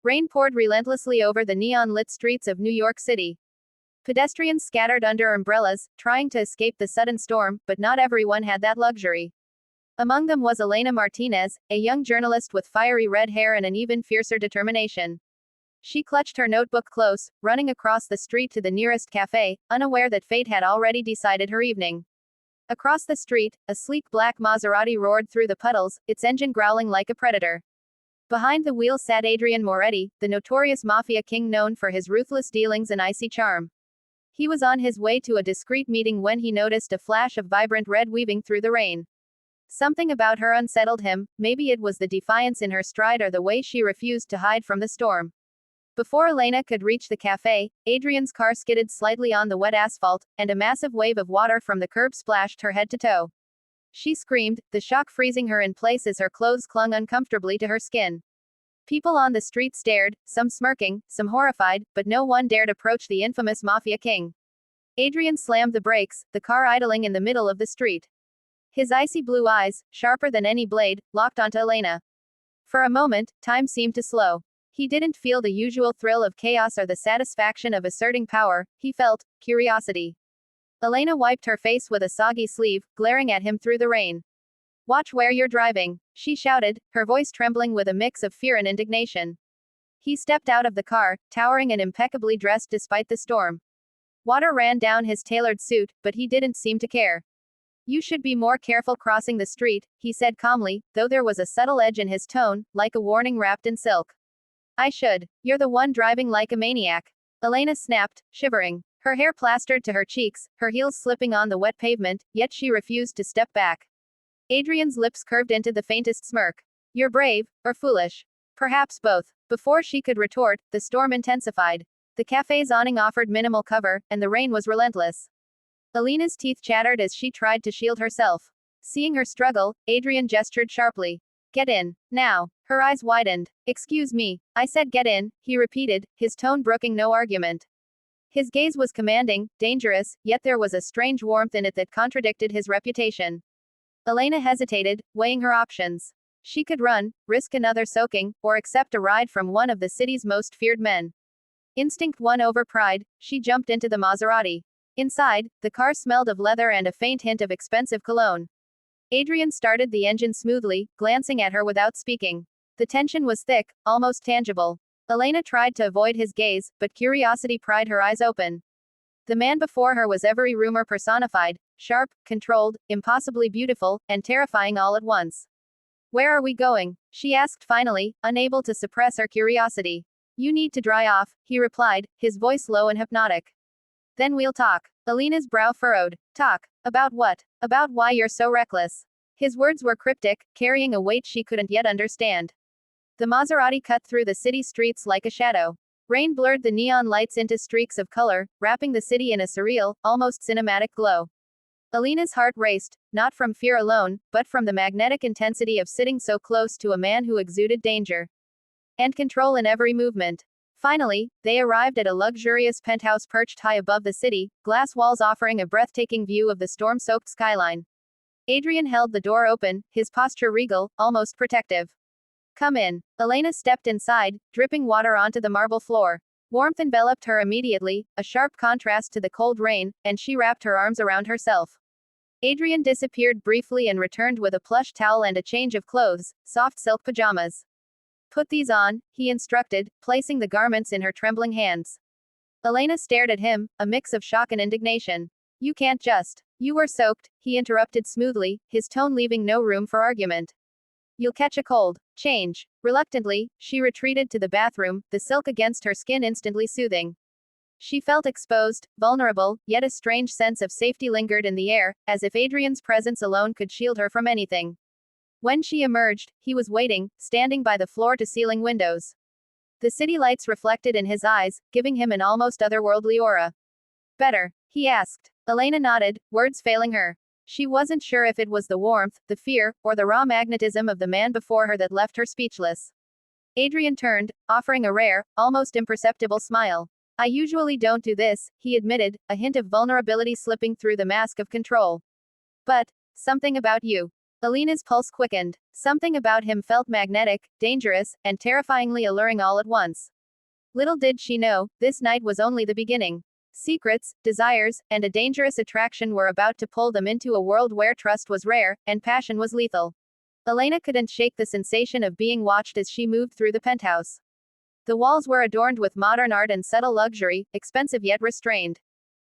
Rain poured relentlessly over the neon-lit streets of New York City. Pedestrians scattered under umbrellas, trying to escape the sudden storm, but not everyone had that luxury. Among them was Elena Martinez, a young journalist with fiery red hair and an even fiercer determination. She clutched her notebook close, running across the street to the nearest cafe, unaware that fate had already decided her evening. Across the street, a sleek black Maserati roared through the puddles, its engine growling like a predator. Behind the wheel sat Adrian Moretti, the notorious Mafia King known for his ruthless dealings and icy charm. He was on his way to a discreet meeting when he noticed a flash of vibrant red weaving through the rain. Something about her unsettled him, maybe it was the defiance in her stride or the way she refused to hide from the storm. Before Elena could reach the cafe, Adrian's car skidded slightly on the wet asphalt, and a massive wave of water from the curb splashed her head to toe. She screamed, the shock freezing her in place as her clothes clung uncomfortably to her skin. People on the street stared, some smirking, some horrified, but no one dared approach the infamous Mafia King. Adrian slammed the brakes, the car idling in the middle of the street. His icy blue eyes, sharper than any blade, locked onto Elena. For a moment, time seemed to slow. He didn't feel the usual thrill of chaos or the satisfaction of asserting power, he felt curiosity. Elena wiped her face with a soggy sleeve, glaring at him through the rain. Watch where you're driving, she shouted, her voice trembling with a mix of fear and indignation. He stepped out of the car, towering and impeccably dressed despite the storm. Water ran down his tailored suit, but he didn't seem to care. You should be more careful crossing the street, he said calmly, though there was a subtle edge in his tone, like a warning wrapped in silk. I should. You're the one driving like a maniac. Elena snapped, shivering. Her hair plastered to her cheeks, her heels slipping on the wet pavement, yet she refused to step back. Adrian's lips curved into the faintest smirk. You're brave, or foolish. Perhaps both. Before she could retort, the storm intensified. The cafe's awning offered minimal cover, and the rain was relentless. Elena's teeth chattered as she tried to shield herself. Seeing her struggle, Adrian gestured sharply. Get in. Now. Her eyes widened. Excuse me. I said get in, he repeated, his tone brooking no argument. His gaze was commanding, dangerous, yet there was a strange warmth in it that contradicted his reputation. Elena hesitated, weighing her options. She could run, risk another soaking, or accept a ride from one of the city's most feared men. Instinct won over pride, she jumped into the Maserati. Inside, the car smelled of leather and a faint hint of expensive cologne. Adrian started the engine smoothly, glancing at her without speaking. The tension was thick, almost tangible. Elena tried to avoid his gaze, but curiosity pried her eyes open. The man before her was every rumor personified, sharp, controlled, impossibly beautiful, and terrifying all at once. Where are we going? She asked finally, unable to suppress her curiosity. You need to dry off, he replied, his voice low and hypnotic. Then we'll talk. Elena's brow furrowed. Talk. About what? About why you're so reckless. His words were cryptic, carrying a weight she couldn't yet understand. The Maserati cut through the city streets like a shadow. Rain blurred the neon lights into streaks of color, wrapping the city in a surreal, almost cinematic glow. Elena's heart raced, not from fear alone, but from the magnetic intensity of sitting so close to a man who exuded danger and control in every movement. Finally, they arrived at a luxurious penthouse perched high above the city, glass walls offering a breathtaking view of the storm-soaked skyline. Adrian held the door open, his posture regal, almost protective. Come in. Elena stepped inside, dripping water onto the marble floor. Warmth enveloped her immediately, a sharp contrast to the cold rain, and she wrapped her arms around herself. Adrian disappeared briefly and returned with a plush towel and a change of clothes, soft silk pajamas. Put these on, he instructed, placing the garments in her trembling hands. Elena stared at him, a mix of shock and indignation. You can't just. You were soaked, he interrupted smoothly, his tone leaving no room for argument. You'll catch a cold. Change. Reluctantly, she retreated to the bathroom, the silk against her skin instantly soothing. She felt exposed, vulnerable, yet a strange sense of safety lingered in the air, as if Adrian's presence alone could shield her from anything. When she emerged, he was waiting, standing by the floor-to-ceiling windows. The city lights reflected in his eyes, giving him an almost otherworldly aura. Better? He asked. Elena nodded, words failing her. She wasn't sure if it was the warmth, the fear, or the raw magnetism of the man before her that left her speechless. Adrian turned, offering a rare, almost imperceptible smile. I usually don't do this, he admitted, a hint of vulnerability slipping through the mask of control. But something about you. Alina's pulse quickened. Something about him felt magnetic, dangerous, and terrifyingly alluring all at once. Little did she know, this night was only the beginning. Secrets, desires, and a dangerous attraction were about to pull them into a world where trust was rare, and passion was lethal. Elena couldn't shake the sensation of being watched as she moved through the penthouse. The walls were adorned with modern art and subtle luxury, expensive yet restrained.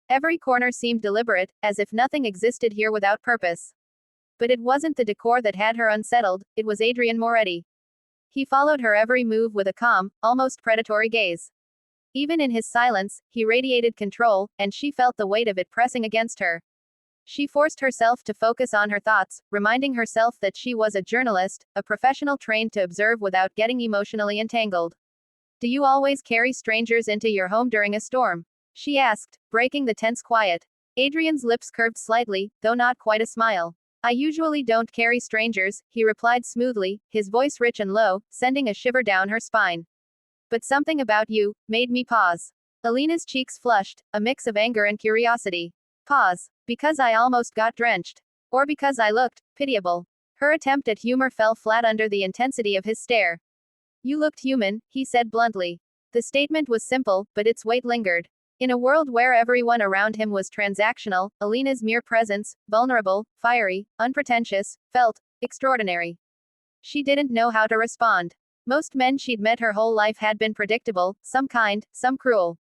Every corner seemed deliberate, as if nothing existed here without purpose. But it wasn't the decor that had her unsettled, it was Adrian Moretti. He followed her every move with a calm, almost predatory gaze. Even in his silence, he radiated control, and she felt the weight of it pressing against her. She forced herself to focus on her thoughts, reminding herself that she was a journalist, a professional trained to observe without getting emotionally entangled. Do you always carry strangers into your home during a storm? She asked, breaking the tense quiet. Adrian's lips curved slightly, though not quite a smile. I usually don't carry strangers, he replied smoothly, his voice rich and low, sending a shiver down her spine. But something about you made me pause. Alina's cheeks flushed, a mix of anger and curiosity. Pause. Because I almost got drenched. Or because I looked pitiable. Her attempt at humor fell flat under the intensity of his stare. You looked human, he said bluntly. The statement was simple, but its weight lingered. In a world where everyone around him was transactional, Alina's mere presence, vulnerable, fiery, unpretentious, felt extraordinary. She didn't know how to respond. Most men she'd met her whole life had been predictable, some kind, some cruel.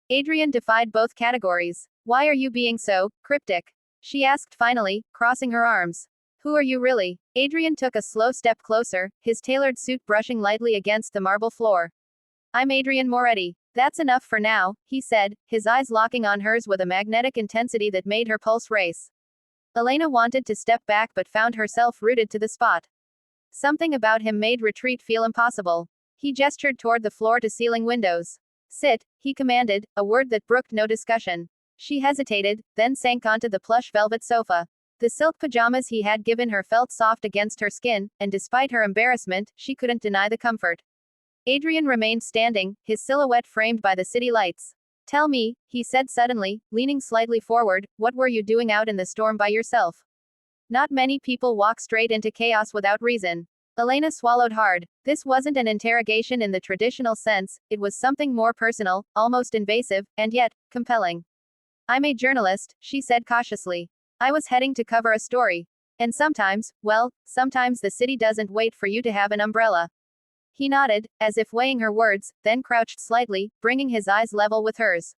Adrian defied both categories. Why are you being so cryptic? She asked finally, crossing her arms. Who are you really? Adrian took a slow step closer, his tailored suit brushing lightly against the marble floor. I'm Adrian Moretti. That's enough for now, he said, his eyes locking on hers with a magnetic intensity that made her pulse race. Elena wanted to step back but found herself rooted to the spot. Something about him made retreat feel impossible. He gestured toward the floor-to-ceiling windows. Sit, he commanded, a word that brooked no discussion. She hesitated, then sank onto the plush velvet sofa. The silk pajamas he had given her felt soft against her skin, and despite her embarrassment, she couldn't deny the comfort. Adrian remained standing, his silhouette framed by the city lights. Tell me, he said suddenly, leaning slightly forward, what were you doing out in the storm by yourself? Not many people walk straight into chaos without reason. Elena swallowed hard. This wasn't an interrogation in the traditional sense, it was something more personal, almost invasive, and yet, compelling. I'm a journalist, she said cautiously. I was heading to cover a story. And sometimes, well, sometimes the city doesn't wait for you to have an umbrella. He nodded, as if weighing her words, then crouched slightly, bringing his eyes level with hers.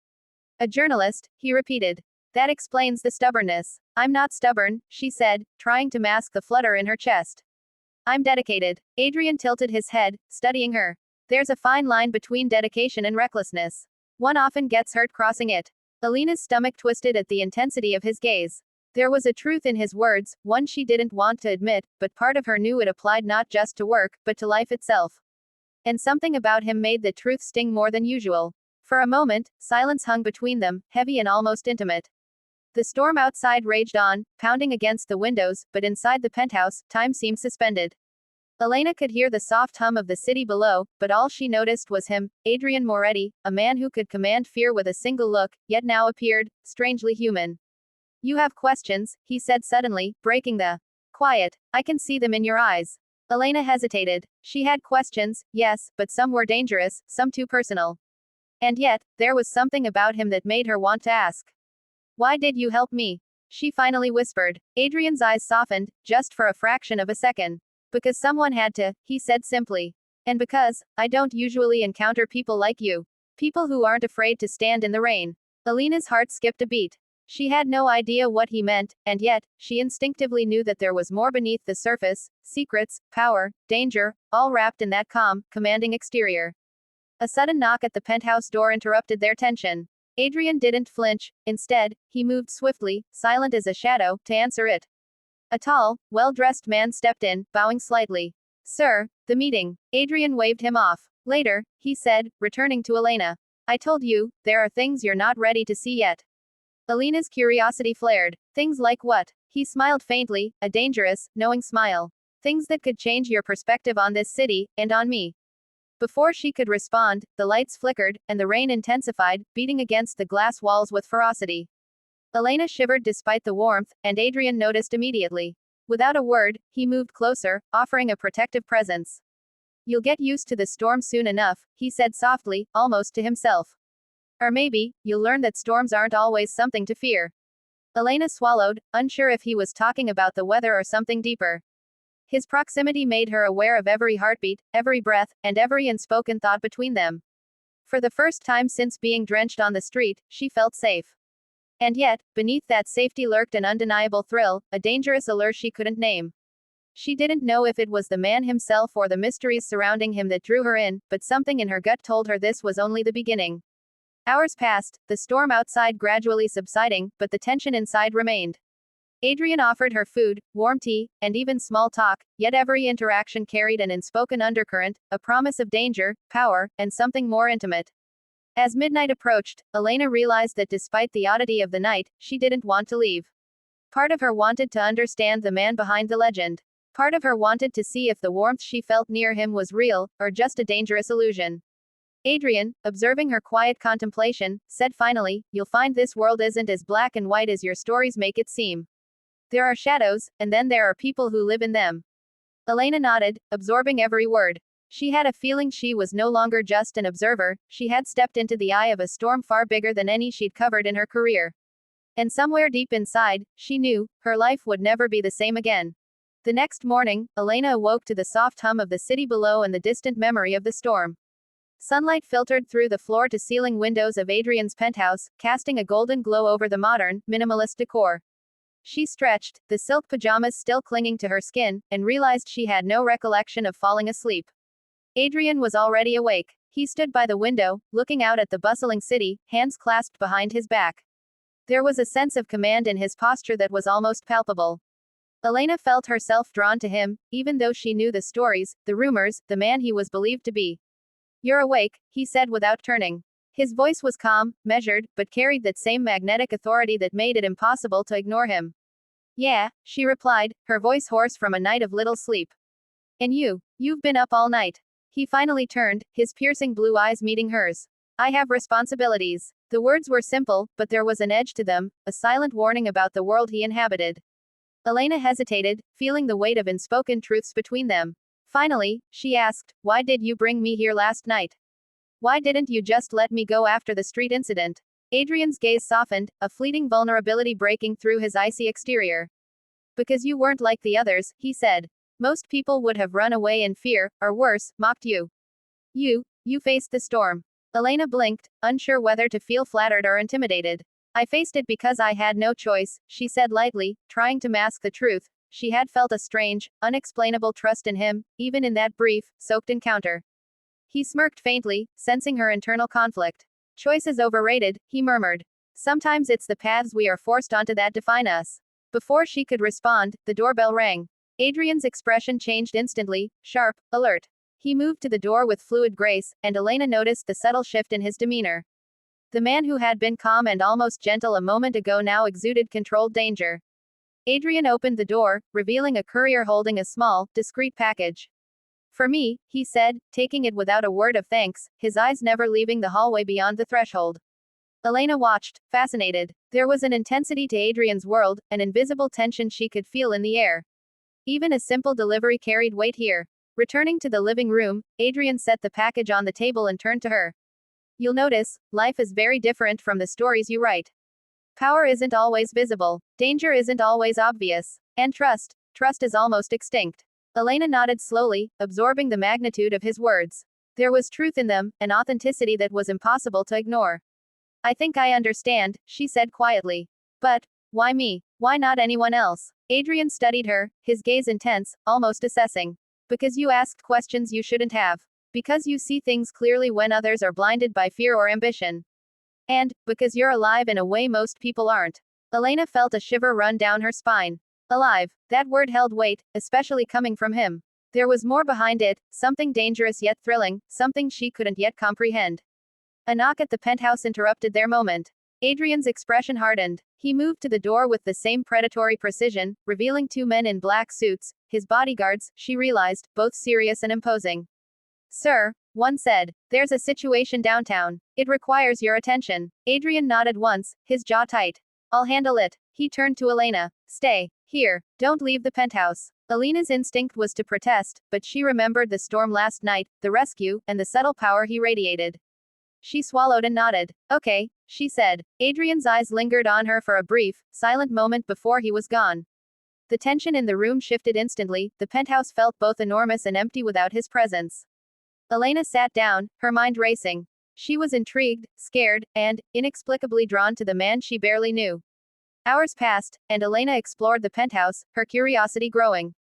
A journalist, he repeated. That explains the stubbornness. I'm not stubborn, she said, trying to mask the flutter in her chest. I'm dedicated. Adrian tilted his head, studying her. There's a fine line between dedication and recklessness. One often gets hurt crossing it. Alina's stomach twisted at the intensity of his gaze. There was a truth in his words, one she didn't want to admit, but part of her knew it applied not just to work, but to life itself. And something about him made the truth sting more than usual. For a moment, silence hung between them, heavy and almost intimate. The storm outside raged on, pounding against the windows, but inside the penthouse, time seemed suspended. Elena could hear the soft hum of the city below, but all she noticed was him, Adrian Moretti, a man who could command fear with a single look, yet now appeared strangely human. You have questions, he said suddenly, breaking the quiet. I can see them in your eyes. Elena hesitated. She had questions, yes, but some were dangerous, some too personal. And yet, there was something about him that made her want to ask. Why did you help me? She finally whispered. Adrian's eyes softened, just for a fraction of a second. Because someone had to, he said simply. And because, I don't usually encounter people like you. People who aren't afraid to stand in the rain. Elena's heart skipped a beat. She had no idea what he meant, and yet, she instinctively knew that there was more beneath the surface, secrets, power, danger, all wrapped in that calm, commanding exterior. A sudden knock at the penthouse door interrupted their tension. Adrian didn't flinch, instead, he moved swiftly, silent as a shadow, to answer it. A tall, well-dressed man stepped in, bowing slightly. Sir, the meeting. Adrian waved him off. Later, he said, returning to Elena. I told you, there are things you're not ready to see yet. Elena's curiosity flared. Things like what? He smiled faintly, a dangerous, knowing smile. Things that could change your perspective on this city, and on me. Before she could respond, the lights flickered, and the rain intensified, beating against the glass walls with ferocity. Elena shivered despite the warmth, and Adrian noticed immediately. Without a word, he moved closer, offering a protective presence. You'll get used to the storm soon enough, he said softly, almost to himself. Or maybe, you'll learn that storms aren't always something to fear. Elena swallowed, unsure if he was talking about the weather or something deeper. His proximity made her aware of every heartbeat, every breath, and every unspoken thought between them. For the first time since being drenched on the street, she felt safe. And yet, beneath that safety lurked an undeniable thrill, a dangerous allure she couldn't name. She didn't know if it was the man himself or the mysteries surrounding him that drew her in, but something in her gut told her this was only the beginning. Hours passed, the storm outside gradually subsiding, but the tension inside remained. Adrian offered her food, warm tea, and even small talk, yet every interaction carried an unspoken undercurrent, a promise of danger, power, and something more intimate. As midnight approached, Elena realized that despite the oddity of the night, she didn't want to leave. Part of her wanted to understand the man behind the legend. Part of her wanted to see if the warmth she felt near him was real, or just a dangerous illusion. Adrian, observing her quiet contemplation, said finally, "You'll find this world isn't as black and white as your stories make it seem. There are shadows, and then there are people who live in them." Elena nodded, absorbing every word. She had a feeling she was no longer just an observer, she had stepped into the eye of a storm far bigger than any she'd covered in her career. And somewhere deep inside, she knew, her life would never be the same again. The next morning, Elena awoke to the soft hum of the city below and the distant memory of the storm. Sunlight filtered through the floor-to-ceiling windows of Adrian's penthouse, casting a golden glow over the modern, minimalist decor. She stretched, the silk pajamas still clinging to her skin, and realized she had no recollection of falling asleep. Adrian was already awake. He stood by the window, looking out at the bustling city, hands clasped behind his back. There was a sense of command in his posture that was almost palpable. Elena felt herself drawn to him, even though she knew the stories, the rumors, the man he was believed to be. "You're awake," he said without turning. His voice was calm, measured, but carried that same magnetic authority that made it impossible to ignore him. "Yeah," she replied, her voice hoarse from a night of little sleep. "And you've been up all night." He finally turned, his piercing blue eyes meeting hers. "I have responsibilities." The words were simple, but there was an edge to them, a silent warning about the world he inhabited. Elena hesitated, feeling the weight of unspoken truths between them. Finally, she asked, "Why did you bring me here last night? Why didn't you just let me go after the street incident?" Adrian's gaze softened, a fleeting vulnerability breaking through his icy exterior. "Because you weren't like the others," he said. "Most people would have run away in fear, or worse, mocked you. You faced the storm." Elena blinked, unsure whether to feel flattered or intimidated. "I faced it because I had no choice," she said lightly, trying to mask the truth. She had felt a strange, unexplainable trust in him, even in that brief, soaked encounter. He smirked faintly, sensing her internal conflict. "Choice is overrated," he murmured. "Sometimes it's the paths we are forced onto that define us." Before she could respond, the doorbell rang. Adrian's expression changed instantly, sharp, alert. He moved to the door with fluid grace, and Elena noticed the subtle shift in his demeanor. The man who had been calm and almost gentle a moment ago now exuded controlled danger. Adrian opened the door, revealing a courier holding a small, discreet package. "For me," he said, taking it without a word of thanks, his eyes never leaving the hallway beyond the threshold. Elena watched, fascinated. There was an intensity to Adrian's world, an invisible tension she could feel in the air. Even a simple delivery carried weight here. Returning to the living room, Adrian set the package on the table and turned to her. "You'll notice, life is very different from the stories you write. Power isn't always visible. Danger isn't always obvious. And trust is almost extinct." Elena nodded slowly, absorbing the magnitude of his words. There was truth in them, an authenticity that was impossible to ignore. "I think I understand," she said quietly. "But why me? Why not anyone else?" Adrian studied her, his gaze intense, almost assessing. "Because you asked questions you shouldn't have. Because you see things clearly when others are blinded by fear or ambition. And because you're alive in a way most people aren't." Elena felt a shiver run down her spine. Alive. That word held weight, especially coming from him. There was more behind it, something dangerous yet thrilling, something she couldn't yet comprehend. A knock at the penthouse interrupted their moment. Adrian's expression hardened. He moved to the door with the same predatory precision, revealing two men in black suits, his bodyguards, she realized, both serious and imposing. "Sir," one said, "there's a situation downtown. It requires your attention." Adrian nodded once, his jaw tight. "I'll handle it." He turned to Elena. "Stay." Here, don't leave the penthouse. Alina's instinct was to protest, but she remembered the storm last night, the rescue, and the subtle power he radiated. She swallowed and nodded. Okay, she said. Adrian's eyes lingered on her for a brief, silent moment before he was gone. The tension in the room shifted instantly, the penthouse felt both enormous and empty without his presence. Elena sat down, her mind racing. She was intrigued, scared, and, inexplicably drawn to the man she barely knew. Hours passed, and Elena explored the penthouse, her curiosity growing.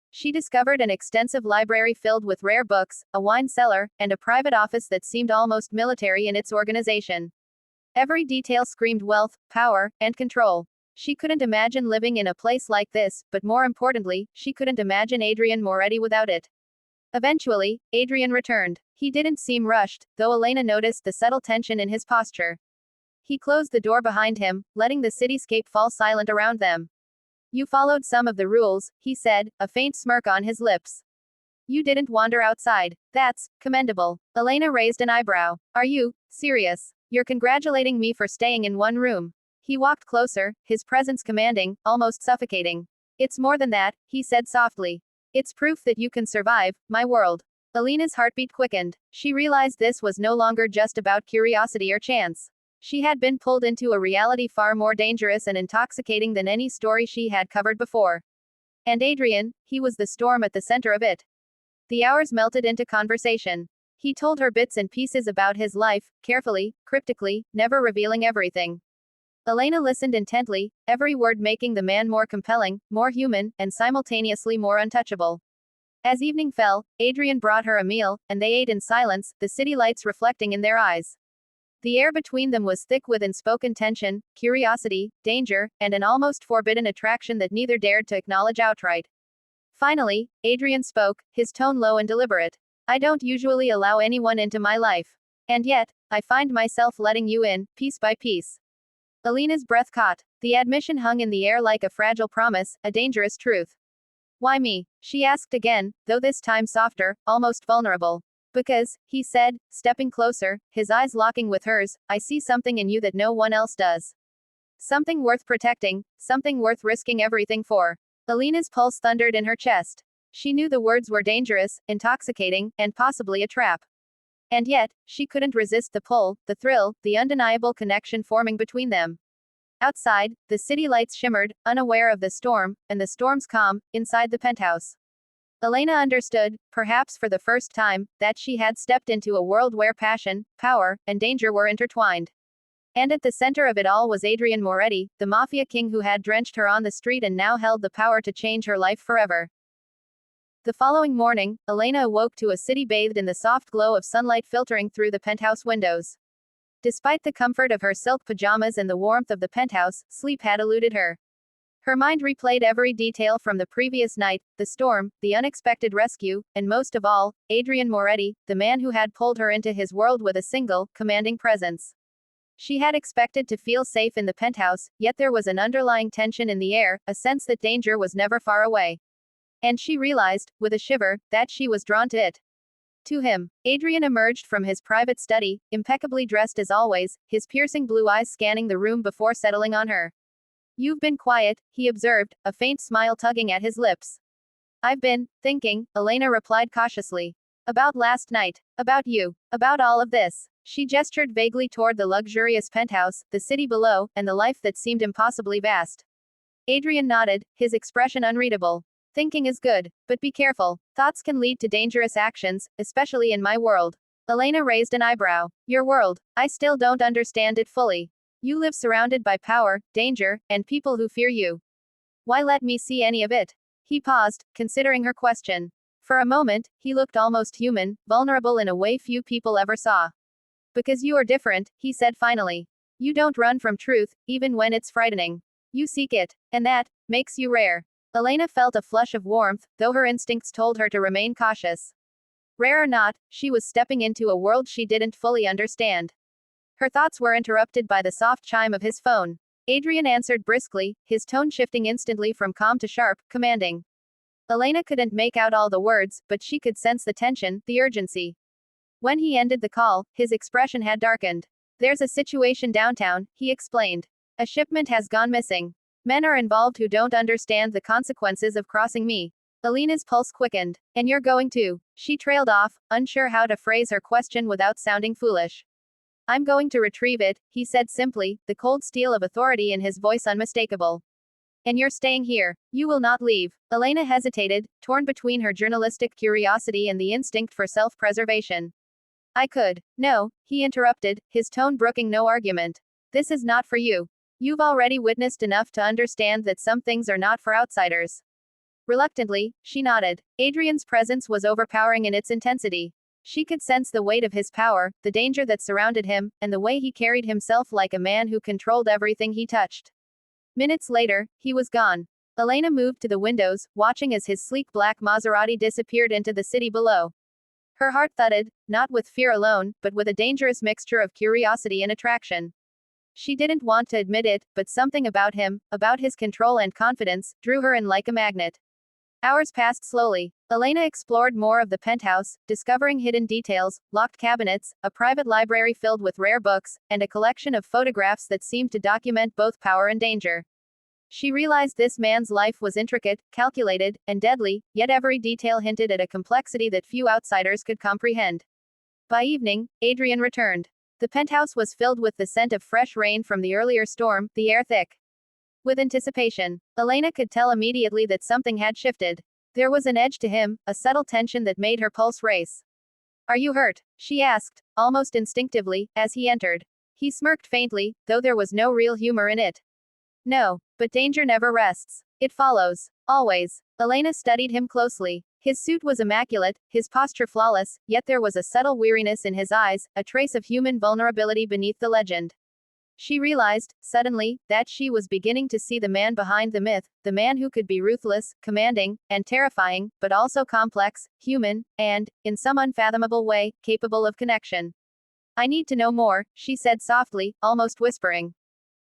She discovered an extensive library filled with rare books, a wine cellar, and a private office that seemed almost military in its organization. Every detail screamed wealth, power, and control. She couldn't imagine living in a place like this, but more importantly, she couldn't imagine Adrian Moretti without it. Eventually, Adrian returned. He didn't seem rushed, though Elena noticed the subtle tension in his posture. He closed the door behind him, letting the cityscape fall silent around them. You followed some of the rules, he said, a faint smirk on his lips. You didn't wander outside. That's commendable. Elena raised an eyebrow. Are you serious? You're congratulating me for staying in one room. He walked closer, his presence commanding, almost suffocating. It's more than that, he said softly. It's proof that you can survive, my world. Elena's heartbeat quickened. She realized this was no longer just about curiosity or chance. She had been pulled into a reality far more dangerous and intoxicating than any story she had covered before. And Adrian, he was the storm at the center of it. The hours melted into conversation. He told her bits and pieces about his life, carefully, cryptically, never revealing everything. Elena listened intently, every word making the man more compelling, more human, and simultaneously more untouchable. As evening fell, Adrian brought her a meal, and they ate in silence, the city lights reflecting in their eyes. The air between them was thick with unspoken tension, curiosity, danger, and an almost forbidden attraction that neither dared to acknowledge outright. Finally, Adrian spoke, his tone low and deliberate. I don't usually allow anyone into my life. And yet, I find myself letting you in, piece by piece. Elena's breath caught. The admission hung in the air like a fragile promise, a dangerous truth. Why me? She asked again, though this time softer, almost vulnerable. Because, he said, stepping closer, his eyes locking with hers, I see something in you that no one else does. Something worth protecting, something worth risking everything for. Elena's pulse thundered in her chest. She knew the words were dangerous, intoxicating, and possibly a trap. And yet, she couldn't resist the pull, the thrill, the undeniable connection forming between them. Outside, the city lights shimmered, unaware of the storm, and the storm's calm, inside the penthouse. Elena understood, perhaps for the first time, that she had stepped into a world where passion, power, and danger were intertwined. And at the center of it all was Adrian Moretti, the Mafia King who had drenched her on the street and now held the power to change her life forever. The following morning, Elena awoke to a city bathed in the soft glow of sunlight filtering through the penthouse windows. Despite the comfort of her silk pajamas and the warmth of the penthouse, sleep had eluded her. Her mind replayed every detail from the previous night, the storm, the unexpected rescue, and most of all, Adrian Moretti, the man who had pulled her into his world with a single, commanding presence. She had expected to feel safe in the penthouse, yet there was an underlying tension in the air, a sense that danger was never far away. And she realized, with a shiver, that she was drawn to it. To him. Adrian emerged from his private study, impeccably dressed as always, his piercing blue eyes scanning the room before settling on her. You've been quiet, he observed, a faint smile tugging at his lips. I've been thinking, Elena replied cautiously. About last night. About you. About all of this. She gestured vaguely toward the luxurious penthouse, the city below, and the life that seemed impossibly vast. Adrian nodded, his expression unreadable. Thinking is good, but be careful. Thoughts can lead to dangerous actions, especially in my world. Elena raised an eyebrow. Your world. I still don't understand it fully. You live surrounded by power, danger, and people who fear you. Why let me see any of it? He paused, considering her question. For a moment, he looked almost human, vulnerable in a way few people ever saw. Because you are different, he said finally. You don't run from truth, even when it's frightening. You seek it, and that makes you rare. Elena felt a flush of warmth, though her instincts told her to remain cautious. Rare or not, she was stepping into a world she didn't fully understand. Her thoughts were interrupted by the soft chime of his phone. Adrian answered briskly, his tone shifting instantly from calm to sharp, commanding. Elena couldn't make out all the words, but she could sense the tension, the urgency. When he ended the call, his expression had darkened. There's a situation downtown, he explained. A shipment has gone missing. Men are involved who don't understand the consequences of crossing me. Alina's pulse quickened. And you're going to? She trailed off, unsure how to phrase her question without sounding foolish. I'm going to retrieve it, he said simply, the cold steel of authority in his voice unmistakable. And you're staying here. You will not leave. Elena hesitated, torn between her journalistic curiosity and the instinct for self-preservation. I could. No, he interrupted, his tone brooking no argument. This is not for you. You've already witnessed enough to understand that some things are not for outsiders. Reluctantly, she nodded. Adrian's presence was overpowering in its intensity. She could sense the weight of his power, the danger that surrounded him, and the way he carried himself like a man who controlled everything he touched. Minutes later, he was gone. Elena moved to the windows, watching as his sleek black Maserati disappeared into the city below. Her heart thudded, not with fear alone, but with a dangerous mixture of curiosity and attraction. She didn't want to admit it, but something about him, about his control and confidence, drew her in like a magnet. Hours passed slowly. Elena explored more of the penthouse, discovering hidden details, locked cabinets, a private library filled with rare books, and a collection of photographs that seemed to document both power and danger. She realized this man's life was intricate, calculated, and deadly, yet every detail hinted at a complexity that few outsiders could comprehend. By evening, Adrian returned. The penthouse was filled with the scent of fresh rain from the earlier storm, the air thick with anticipation. Elena could tell immediately that something had shifted. There was an edge to him, a subtle tension that made her pulse race. Are you hurt? She asked, almost instinctively, as he entered. He smirked faintly, though there was no real humor in it. No, but danger never rests. It follows. Always. Elena studied him closely. His suit was immaculate, his posture flawless, yet there was a subtle weariness in his eyes, a trace of human vulnerability beneath the legend. She realized, suddenly, that she was beginning to see the man behind the myth, the man who could be ruthless, commanding, and terrifying, but also complex, human, and, in some unfathomable way, capable of connection. I need to know more, she said softly, almost whispering.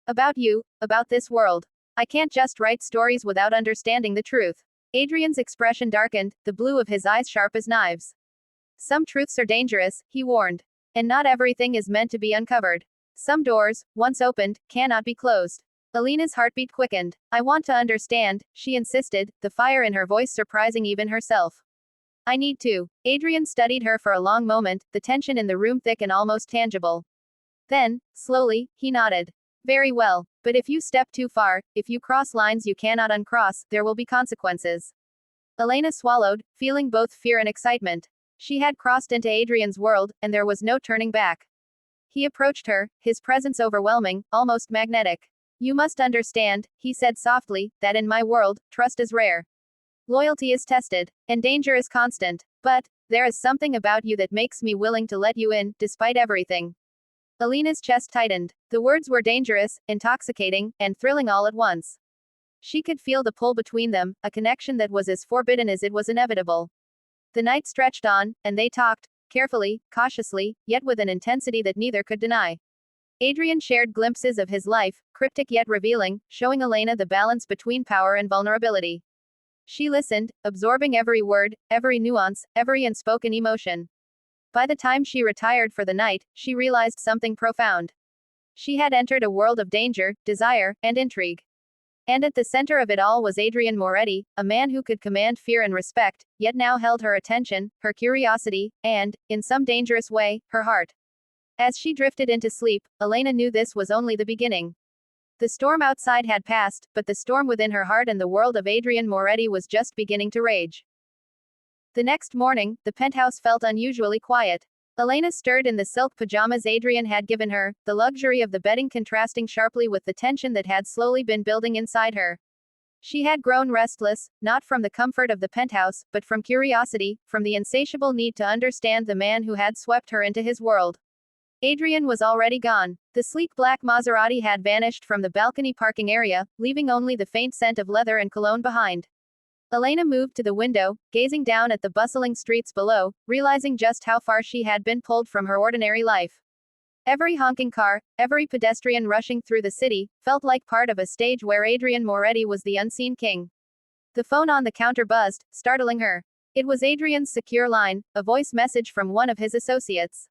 About you, about this world. I can't just write stories without understanding the truth. Adrian's expression darkened, the blue of his eyes sharp as knives. Some truths are dangerous, he warned. And not everything is meant to be uncovered. Some doors, once opened, cannot be closed. Elena's heartbeat quickened. I want to understand, she insisted, the fire in her voice surprising even herself. I need to. Adrian studied her for a long moment, the tension in the room thick and almost tangible. Then, slowly, he nodded. Very well, but if you step too far, if you cross lines you cannot uncross, there will be consequences. Elena swallowed, feeling both fear and excitement. She had crossed into Adrian's world, and there was no turning back. He approached her, his presence overwhelming, almost magnetic. You must understand, he said softly, that in my world, trust is rare. Loyalty is tested, and danger is constant. But, there is something about you that makes me willing to let you in, despite everything. Elena's chest tightened. The words were dangerous, intoxicating, and thrilling all at once. She could feel the pull between them, a connection that was as forbidden as it was inevitable. The night stretched on, and they talked, carefully, cautiously, yet with an intensity that neither could deny. Adrian shared glimpses of his life, cryptic yet revealing, showing Elena the balance between power and vulnerability. She listened, absorbing every word, every nuance, every unspoken emotion. By the time she retired for the night, she realized something profound. She had entered a world of danger, desire, and intrigue. And at the center of it all was Adrian Moretti, a man who could command fear and respect, yet now held her attention, her curiosity, and, in some dangerous way, her heart. As she drifted into sleep, Elena knew this was only the beginning. The storm outside had passed, but the storm within her heart and the world of Adrian Moretti was just beginning to rage. The next morning, the penthouse felt unusually quiet. Elena stirred in the silk pajamas Adrian had given her, the luxury of the bedding contrasting sharply with the tension that had slowly been building inside her. She had grown restless, not from the comfort of the penthouse, but from curiosity, from the insatiable need to understand the man who had swept her into his world. Adrian was already gone. The sleek black Maserati had vanished from the balcony parking area, leaving only the faint scent of leather and cologne behind. Elena moved to the window, gazing down at the bustling streets below, realizing just how far she had been pulled from her ordinary life. Every honking car, every pedestrian rushing through the city, felt like part of a stage where Adrian Moretti was the unseen king. The phone on the counter buzzed, startling her. It was Adrian's secure line, a voice message from one of his associates.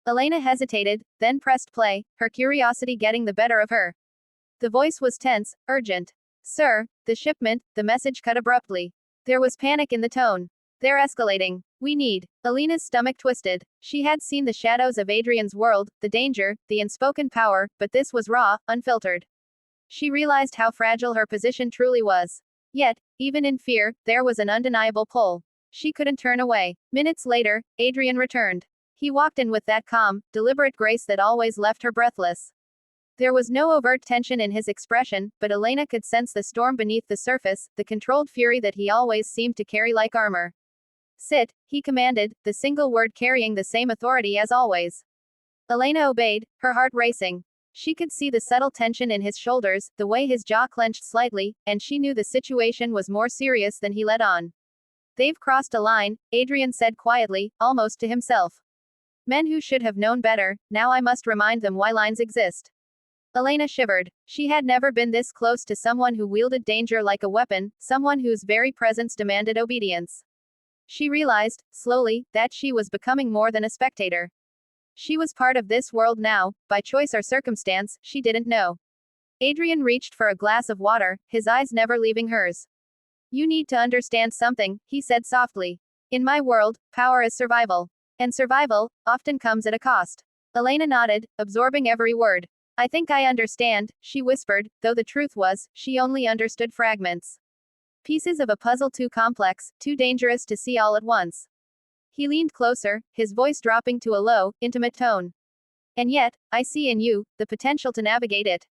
Elena hesitated, then pressed play, her curiosity getting the better of her. The voice was tense, urgent. Sir, the shipment, the message cut abruptly. There was panic in the tone. They're escalating. We need. Alina's stomach twisted. She had seen the shadows of Adrian's world, the danger, the unspoken power, but this was raw, unfiltered. She realized how fragile her position truly was. Yet, even in fear, there was an undeniable pull. She couldn't turn away. Minutes later, Adrian returned. He walked in with that calm, deliberate grace that always left her breathless. There was no overt tension in his expression, but Elena could sense the storm beneath the surface, the controlled fury that he always seemed to carry like armor. Sit, he commanded, the single word carrying the same authority as always. Elena obeyed, her heart racing. She could see the subtle tension in his shoulders, the way his jaw clenched slightly, and she knew the situation was more serious than he let on. They've crossed a line, Adrian said quietly, almost to himself. Men who should have known better, now I must remind them why lines exist. Elena shivered. She had never been this close to someone who wielded danger like a weapon, someone whose very presence demanded obedience. She realized, slowly, that she was becoming more than a spectator. She was part of this world now, by choice or circumstance, she didn't know. Adrian reached for a glass of water, his eyes never leaving hers. You need to understand something, he said softly. In my world, power is survival. And survival, often comes at a cost. Elena nodded, absorbing every word. I think I understand, she whispered, though the truth was, she only understood fragments. Pieces of a puzzle too complex, too dangerous to see all at once. He leaned closer, his voice dropping to a low, intimate tone. And yet, I see in you, the potential to navigate it.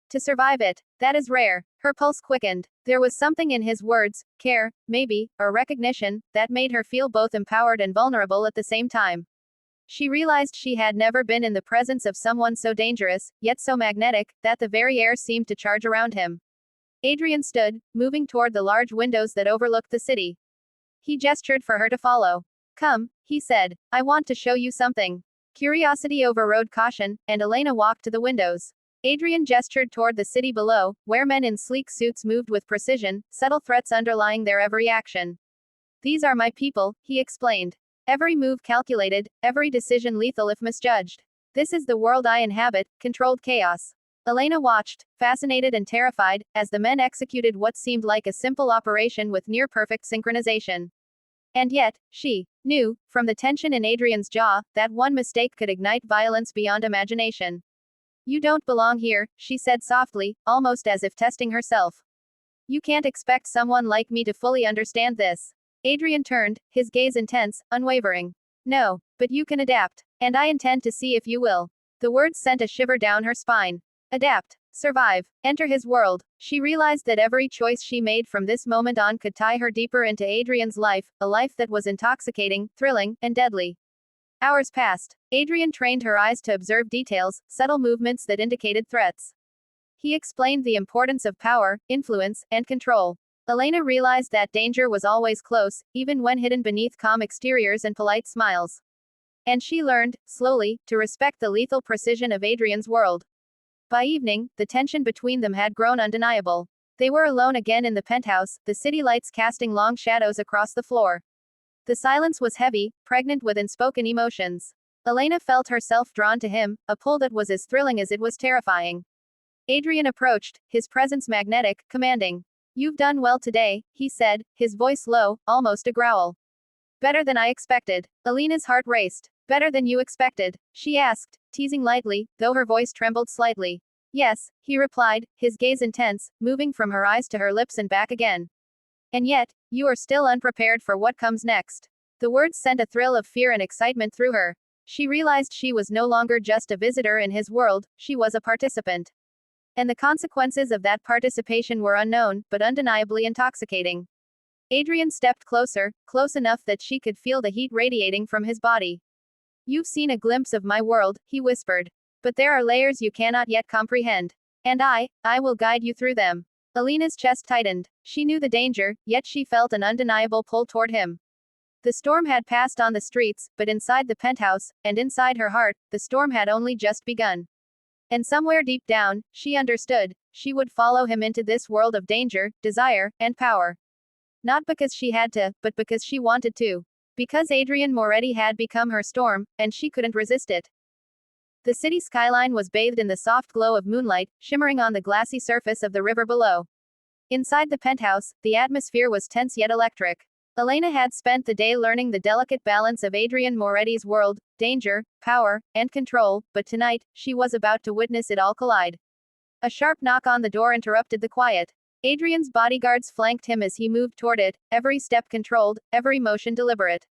To survive it. That is rare. Her pulse quickened. There was something in his words, care, maybe, or recognition, that made her feel both empowered and vulnerable at the same time. She realized she had never been in the presence of someone so dangerous, yet so magnetic, that the very air seemed to charge around him. Adrian stood, moving toward the large windows that overlooked the city. He gestured for her to follow. Come, he said. I want to show you something. Curiosity overrode caution, and Elena walked to the windows. Adrian gestured toward the city below, where men in sleek suits moved with precision, subtle threats underlying their every action. These are my people, he explained. Every move calculated, every decision lethal if misjudged. This is the world I inhabit, controlled chaos. Elena watched, fascinated and terrified, as the men executed what seemed like a simple operation with near-perfect synchronization. And yet, she knew, from the tension in Adrian's jaw, that one mistake could ignite violence beyond imagination. You don't belong here, she said softly, almost as if testing herself. You can't expect someone like me to fully understand this. Adrian turned, his gaze intense, unwavering. No, but you can adapt. And I intend to see if you will. The words sent a shiver down her spine. Adapt. Survive. Enter his world. She realized that every choice she made from this moment on could tie her deeper into Adrian's life, a life that was intoxicating, thrilling, and deadly. Hours passed. Adrian trained her eyes to observe details, subtle movements that indicated threats. He explained the importance of power, influence, and control. Elena realized that danger was always close, even when hidden beneath calm exteriors and polite smiles. And she learned, slowly, to respect the lethal precision of Adrian's world. By evening, the tension between them had grown undeniable. They were alone again in the penthouse, the city lights casting long shadows across the floor. The silence was heavy, pregnant with unspoken emotions. Elena felt herself drawn to him, a pull that was as thrilling as it was terrifying. Adrian approached, his presence magnetic, commanding. You've done well today, he said, his voice low, almost a growl. Better than I expected. Elena's heart raced. Better than you expected, she asked, teasing lightly, though her voice trembled slightly. Yes, he replied, his gaze intense, moving from her eyes to her lips and back again. And yet, you are still unprepared for what comes next. The words sent a thrill of fear and excitement through her. She realized she was no longer just a visitor in his world, she was a participant. And the consequences of that participation were unknown, but undeniably intoxicating. Adrian stepped closer, close enough that she could feel the heat radiating from his body. You've seen a glimpse of my world, he whispered. But there are layers you cannot yet comprehend. And I will guide you through them. Elena's chest tightened. She knew the danger, yet she felt an undeniable pull toward him. The storm had passed on the streets, but inside the penthouse, and inside her heart, the storm had only just begun. And somewhere deep down, she understood, she would follow him into this world of danger, desire, and power. Not because she had to, but because she wanted to. Because Adrian Moretti had become her storm, and she couldn't resist it. The city skyline was bathed in the soft glow of moonlight, shimmering on the glassy surface of the river below. Inside the penthouse, the atmosphere was tense yet electric. Elena had spent the day learning the delicate balance of Adrian Moretti's world, danger, power, and control, but tonight, she was about to witness it all collide. A sharp knock on the door interrupted the quiet. Adrian's bodyguards flanked him as he moved toward it, every step controlled, every motion deliberate.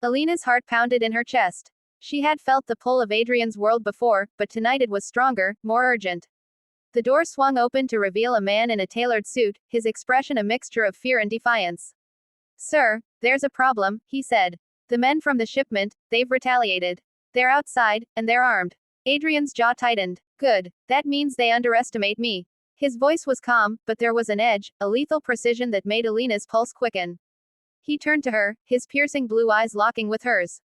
Elena's heart pounded in her chest. She had felt the pull of Adrian's world before, but tonight it was stronger, more urgent. The door swung open to reveal a man in a tailored suit, his expression a mixture of fear and defiance. "Sir, there's a problem," he said. "The men from the shipment, they've retaliated. They're outside, and they're armed." Adrian's jaw tightened. "Good. That means they underestimate me." His voice was calm, but there was an edge, a lethal precision that made Elena's pulse quicken. He turned to her, his piercing blue eyes locking with hers.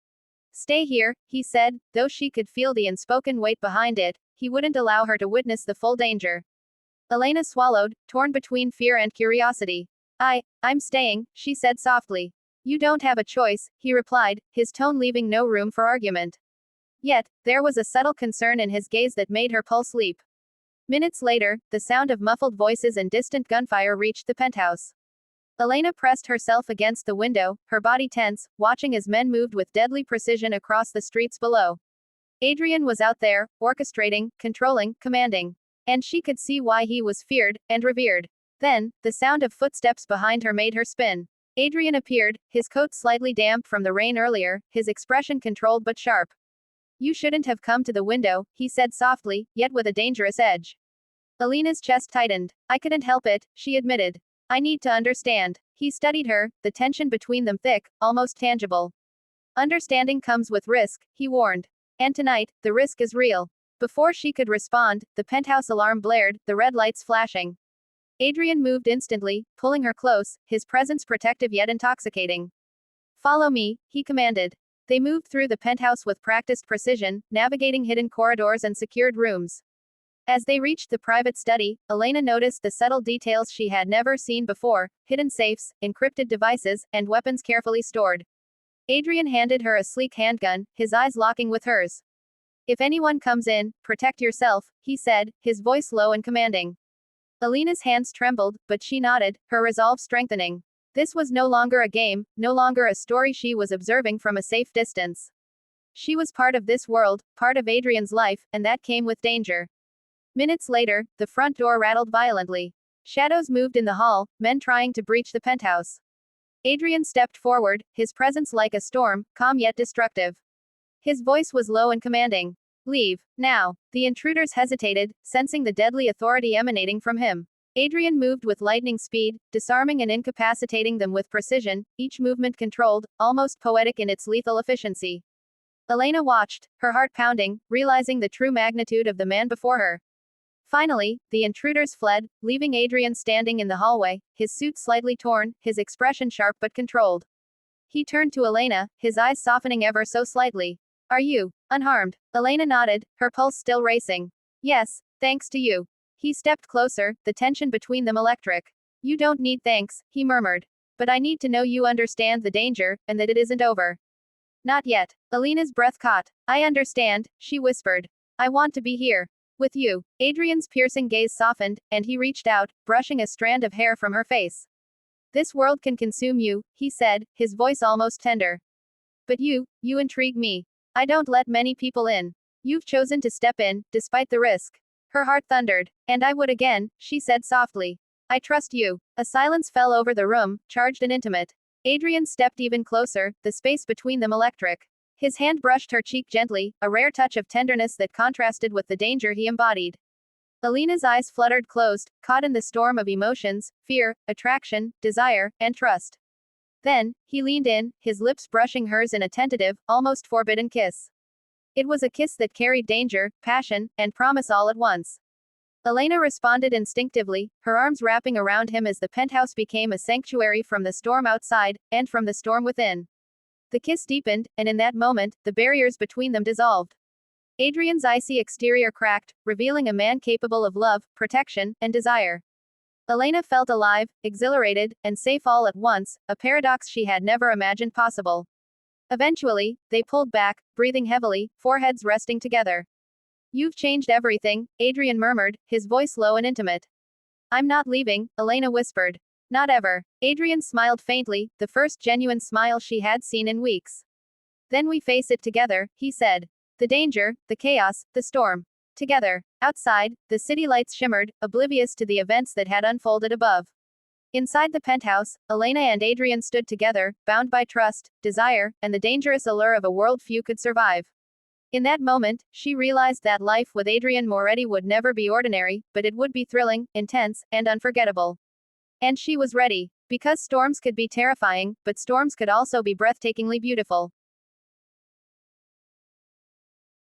"Stay here," he said, though she could feel the unspoken weight behind it. He wouldn't allow her to witness the full danger. Elena swallowed, torn between fear and curiosity. I'm staying," she said softly. "You don't have a choice," he replied, his tone leaving no room for argument. Yet, there was a subtle concern in his gaze that made her pulse leap. Minutes later, the sound of muffled voices and distant gunfire reached the penthouse. Elena pressed herself against the window, her body tense, watching as men moved with deadly precision across the streets below. Adrian was out there, orchestrating, controlling, commanding. And she could see why he was feared, and revered. Then, the sound of footsteps behind her made her spin. Adrian appeared, his coat slightly damp from the rain earlier, his expression controlled but sharp. "You shouldn't have come to the window," he said softly, yet with a dangerous edge. Elena's chest tightened. "I couldn't help it," she admitted. "I need to understand." He studied her, the tension between them thick, almost tangible. "Understanding comes with risk," he warned. "And tonight, the risk is real." Before she could respond, the penthouse alarm blared, the red lights flashing. Adrian moved instantly, pulling her close, his presence protective yet intoxicating. "Follow me," he commanded. They moved through the penthouse with practiced precision, navigating hidden corridors and secured rooms. As they reached the private study, Elena noticed the subtle details she had never seen before: hidden safes, encrypted devices, and weapons carefully stored. Adrian handed her a sleek handgun, his eyes locking with hers. "If anyone comes in, protect yourself," he said, his voice low and commanding. Elena's hands trembled, but she nodded, her resolve strengthening. This was no longer a game, no longer a story she was observing from a safe distance. She was part of this world, part of Adrian's life, and that came with danger. Minutes later, the front door rattled violently. Shadows moved in the hall, men trying to breach the penthouse. Adrian stepped forward, his presence like a storm, calm yet destructive. His voice was low and commanding. "Leave, now." The intruders hesitated, sensing the deadly authority emanating from him. Adrian moved with lightning speed, disarming and incapacitating them with precision, each movement controlled, almost poetic in its lethal efficiency. Elena watched, her heart pounding, realizing the true magnitude of the man before her. Finally, the intruders fled, leaving Adrian standing in the hallway, his suit slightly torn, his expression sharp but controlled. He turned to Elena, his eyes softening ever so slightly. "Are you unharmed?" Elena nodded, her pulse still racing. "Yes, thanks to you." He stepped closer, the tension between them electric. "You don't need thanks," he murmured. "But I need to know you understand the danger, and that it isn't over." "Not yet." Elena's breath caught. "I understand," she whispered. "I want to be here. With you." Adrian's piercing gaze softened, and he reached out, brushing a strand of hair from her face. "This world can consume you," he said, his voice almost tender. "But you intrigue me. I don't let many people in. You've chosen to step in, despite the risk." Her heart thundered. "And I would again," she said softly. "I trust you." A silence fell over the room, charged and intimate. Adrian stepped even closer, the space between them electric. His hand brushed her cheek gently, a rare touch of tenderness that contrasted with the danger he embodied. Elena's eyes fluttered closed, caught in the storm of emotions: fear, attraction, desire, and trust. Then, he leaned in, his lips brushing hers in a tentative, almost forbidden kiss. It was a kiss that carried danger, passion, and promise all at once. Elena responded instinctively, her arms wrapping around him as the penthouse became a sanctuary from the storm outside, and from the storm within. The kiss deepened, and in that moment, the barriers between them dissolved. Adrian's icy exterior cracked, revealing a man capable of love, protection, and desire. Elena felt alive, exhilarated, and safe all at once, a paradox she had never imagined possible. Eventually, they pulled back, breathing heavily, foreheads resting together. "You've changed everything," Adrian murmured, his voice low and intimate. I'm not leaving, Elena whispered. Not ever. Adrian smiled faintly, the first genuine smile she had seen in weeks. Then we face it together, he said. The danger, the chaos, the storm. Together. Outside, the city lights shimmered, oblivious to the events that had unfolded above. Inside the penthouse, Elena and Adrian stood together, bound by trust, desire, and the dangerous allure of a world few could survive. In that moment, she realized that life with Adrian Moretti would never be ordinary, but it would be thrilling, intense, and unforgettable. And she was ready. Because storms could be terrifying, but storms could also be breathtakingly beautiful.